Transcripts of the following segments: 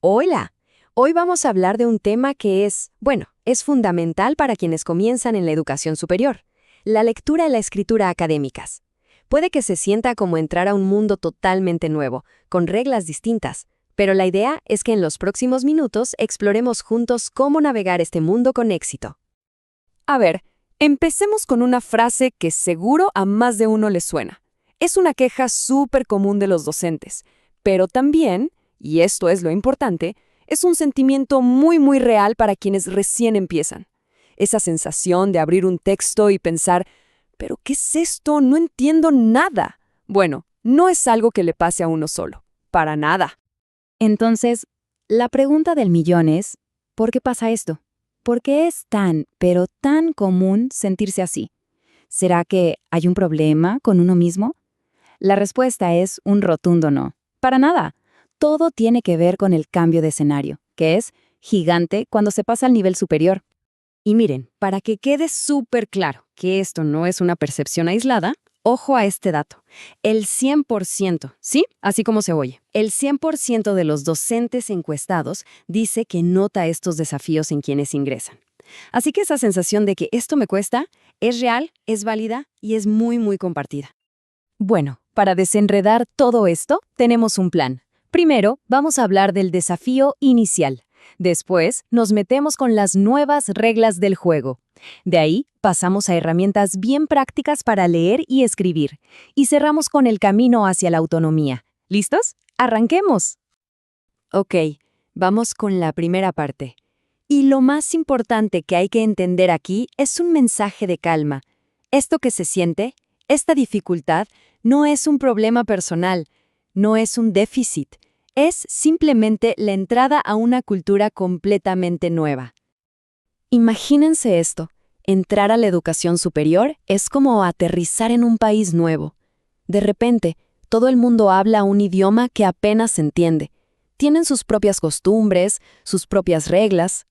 Hola, hoy vamos a hablar de un tema que es fundamental para quienes comienzan en la educación superior, la lectura y la escritura académicas. Puede que se sienta como entrar a un mundo totalmente nuevo, con reglas distintas, pero la idea es que en los próximos minutos exploremos juntos cómo navegar este mundo con éxito. A ver, empecemos con una frase que seguro a más de uno le suena. Es una queja súper común de los docentes, pero también, y esto es lo importante, es un sentimiento muy real para quienes recién empiezan. Esa sensación de abrir un texto y pensar, ¿pero qué es esto? No entiendo nada. Bueno, no es algo que le pase a uno solo, para nada. Entonces, la pregunta del millón es, ¿por qué pasa esto? ¿Por qué es pero tan común sentirse así? ¿Será que hay un problema con uno mismo? La respuesta es un rotundo no. Para nada. Todo tiene que ver con el cambio de escenario, que es gigante cuando se pasa al nivel superior. Y miren, para que quede súper claro que esto no es una percepción aislada, ojo a este dato. El 100%, ¿sí? Así como se oye. El 100% de los docentes encuestados dice que nota estos desafíos en quienes ingresan. Así que esa sensación de que esto me cuesta es real, es válida y es muy compartida. Bueno, para desenredar todo esto, tenemos un plan. Primero, vamos a hablar del desafío inicial. Después, nos metemos con las nuevas reglas del juego. De ahí, pasamos a herramientas bien prácticas para leer y escribir. Y cerramos con el camino hacia la autonomía. ¿Listos? ¡Arranquemos! Ok, vamos con la primera parte. Y lo más importante que hay que entender aquí es un mensaje de calma. Esto que se siente, esta dificultad, no es un problema personal, no es un déficit. Es simplemente la entrada a una cultura completamente nueva. Imagínense esto. Entrar a la educación superior es como aterrizar en un país nuevo. De repente, todo el mundo habla un idioma que apenas se entiende. Tienen sus propias costumbres, sus propias reglas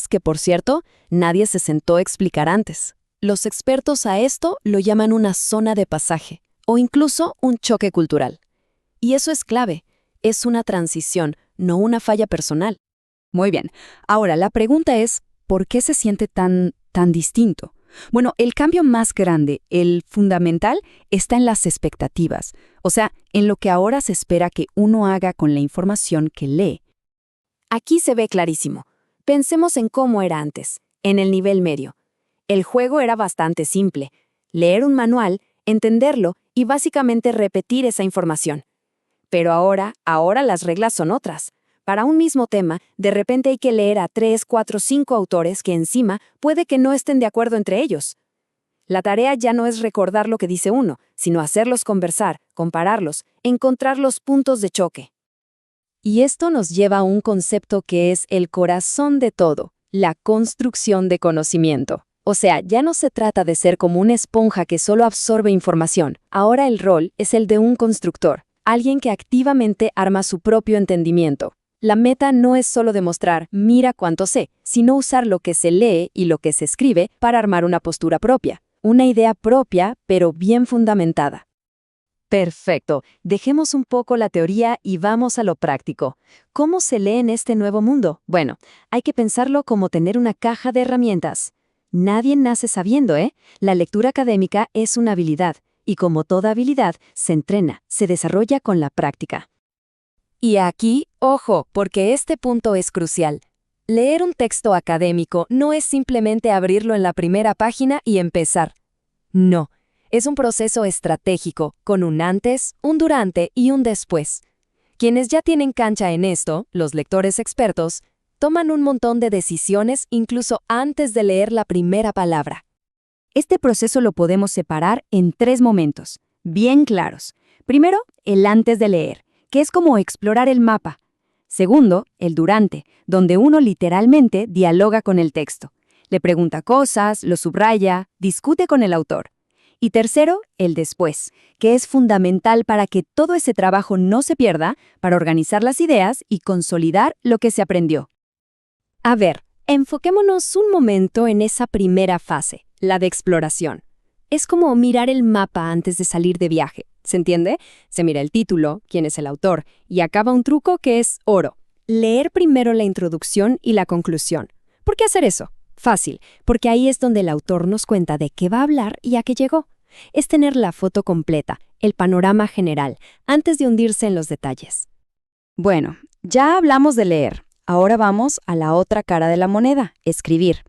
que, por cierto, nadie se sentó a explicar antes. Los expertos a esto lo llaman una zona de pasaje, o incluso un choque cultural. Y eso es clave. Es una transición, no una falla personal. Muy bien. Ahora, la pregunta es, ¿por qué se siente tan distinto? Bueno, el cambio más grande, el fundamental, está en las expectativas. O sea, en lo que ahora se espera que uno haga con la información que lee. Aquí se ve clarísimo. Pensemos en cómo era antes, en el nivel medio. El juego era bastante simple. Leer un manual, entenderlo y básicamente repetir esa información. Pero ahora las reglas son otras. Para un mismo tema, de repente hay que leer a 3, 4, 5 autores que encima puede que no estén de acuerdo entre ellos. La tarea ya no es recordar lo que dice uno, sino hacerlos conversar, compararlos, encontrar los puntos de choque. Y esto nos lleva a un concepto que es el corazón de todo, la construcción de conocimiento. O sea, ya no se trata de ser como una esponja que solo absorbe información. Ahora el rol es el de un constructor. Alguien que activamente arma su propio entendimiento. La meta no es solo demostrar, mira cuánto sé, sino usar lo que se lee y lo que se escribe para armar una postura propia. Una idea propia, pero bien fundamentada. Perfecto. Dejemos un poco la teoría y vamos a lo práctico. ¿Cómo se lee en este nuevo mundo? Bueno, hay que pensarlo como tener una caja de herramientas. Nadie nace sabiendo, ¿eh? La lectura académica es una habilidad. Y como toda habilidad, se entrena, se desarrolla con la práctica. Y aquí, ojo, porque este punto es crucial. Leer un texto académico no es simplemente abrirlo en la primera página y empezar. No, es un proceso estratégico, con un antes, un durante y un después. Quienes ya tienen cancha en esto, los lectores expertos, toman un montón de decisiones incluso antes de leer la primera palabra. Este proceso lo podemos separar en 3 momentos, bien claros. Primero, el antes de leer, que es como explorar el mapa. Segundo, el durante, donde uno literalmente dialoga con el texto. Le pregunta cosas, lo subraya, discute con el autor. Y tercero, el después, que es fundamental para que todo ese trabajo no se pierda, para organizar las ideas y consolidar lo que se aprendió. A ver, enfoquémonos un momento en esa primera fase. La de exploración. Es como mirar el mapa antes de salir de viaje, ¿se entiende? Se mira el título, quién es el autor, y acaba un truco que es oro. Leer primero la introducción y la conclusión. ¿Por qué hacer eso? Fácil, porque ahí es donde el autor nos cuenta de qué va a hablar y a qué llegó. Es tener la foto completa, el panorama general, antes de hundirse en los detalles. Bueno, ya hablamos de leer. Ahora vamos a la otra cara de la moneda, escribir.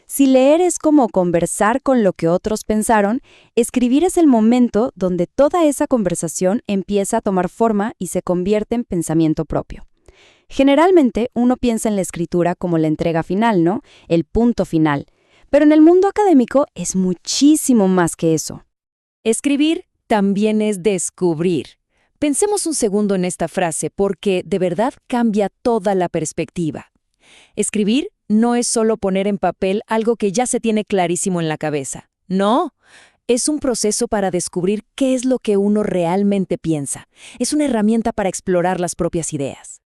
Si leer es como conversar con lo que otros pensaron, escribir es el momento donde toda esa conversación empieza a tomar forma y se convierte en pensamiento propio. Generalmente uno piensa en la escritura como la entrega final, ¿no? El punto final. Pero en el mundo académico es muchísimo más que eso. Escribir también es descubrir. Pensemos un segundo en esta frase porque de verdad cambia toda la perspectiva. Escribir no es solo poner en papel algo que ya se tiene clarísimo en la cabeza. No, es un proceso para descubrir qué es lo que uno realmente piensa. Es una herramienta para explorar las propias ideas.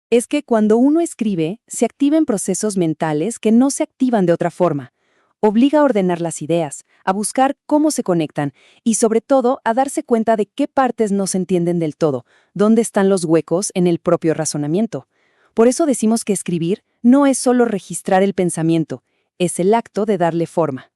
Es que cuando uno escribe, se activan procesos mentales que no se activan de otra forma. Obliga a ordenar las ideas, a buscar cómo se conectan y, sobre todo, a darse cuenta de qué partes no se entienden del todo, dónde están los huecos en el propio razonamiento. Por eso decimos que escribir no es solo registrar el pensamiento, es el acto de darle forma.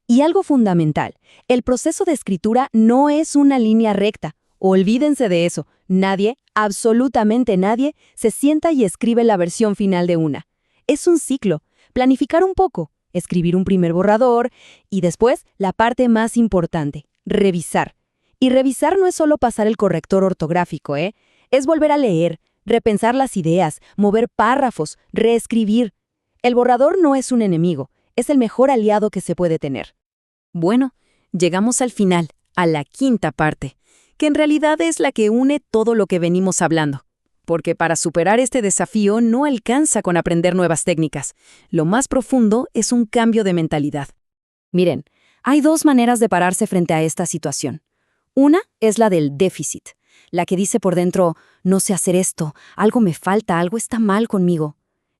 Y algo fundamental, el proceso de escritura no es una línea recta. Olvídense de eso. Nadie, absolutamente nadie, se sienta y escribe la versión final de una. Es un ciclo. Planificar un poco, escribir un primer borrador y después la parte más importante, revisar. Y revisar no es solo pasar el corrector ortográfico, es volver a leer, repensar las ideas, mover párrafos, reescribir. El borrador no es un enemigo, es el mejor aliado que se puede tener. Bueno, llegamos al final, a la quinta parte, que en realidad es la que une todo lo que venimos hablando. Porque para superar este desafío no alcanza con aprender nuevas técnicas. Lo más profundo es un cambio de mentalidad. Miren, hay dos maneras de pararse frente a esta situación. Una es la del déficit, la que dice por dentro, no sé hacer esto, algo me falta, algo está mal conmigo.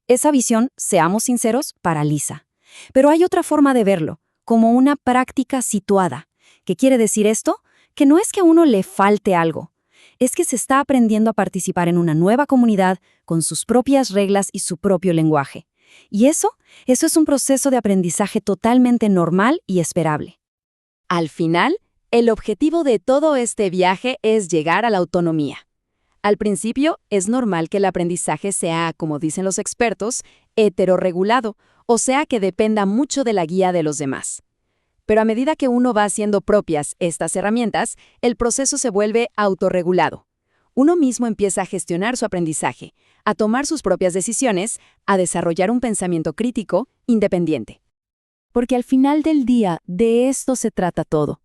Esa visión, seamos sinceros, paraliza. Pero hay otra forma de verlo, como una práctica situada. ¿Qué quiere decir esto? Que no es que a uno le falte algo, es que se está aprendiendo a participar en una nueva comunidad con sus propias reglas y su propio lenguaje. Y eso es un proceso de aprendizaje totalmente normal y esperable. Al final, el objetivo de todo este viaje es llegar a la autonomía. Al principio, es normal que el aprendizaje sea, como dicen los expertos, heterorregulado, o sea que dependa mucho de la guía de los demás. Pero a medida que uno va haciendo propias estas herramientas, el proceso se vuelve autorregulado. Uno mismo empieza a gestionar su aprendizaje, a tomar sus propias decisiones, a desarrollar un pensamiento crítico independiente. Porque al final del día, de esto se trata todo.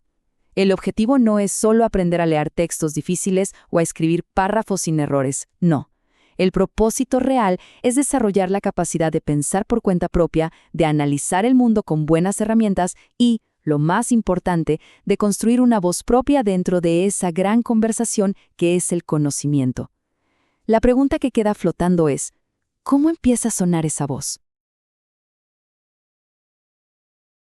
El objetivo no es solo aprender a leer textos difíciles o a escribir párrafos sin errores, no. El propósito real es desarrollar la capacidad de pensar por cuenta propia, de analizar el mundo con buenas herramientas y, lo más importante, de construir una voz propia dentro de esa gran conversación que es el conocimiento. La pregunta que queda flotando es, ¿cómo empieza a sonar esa voz?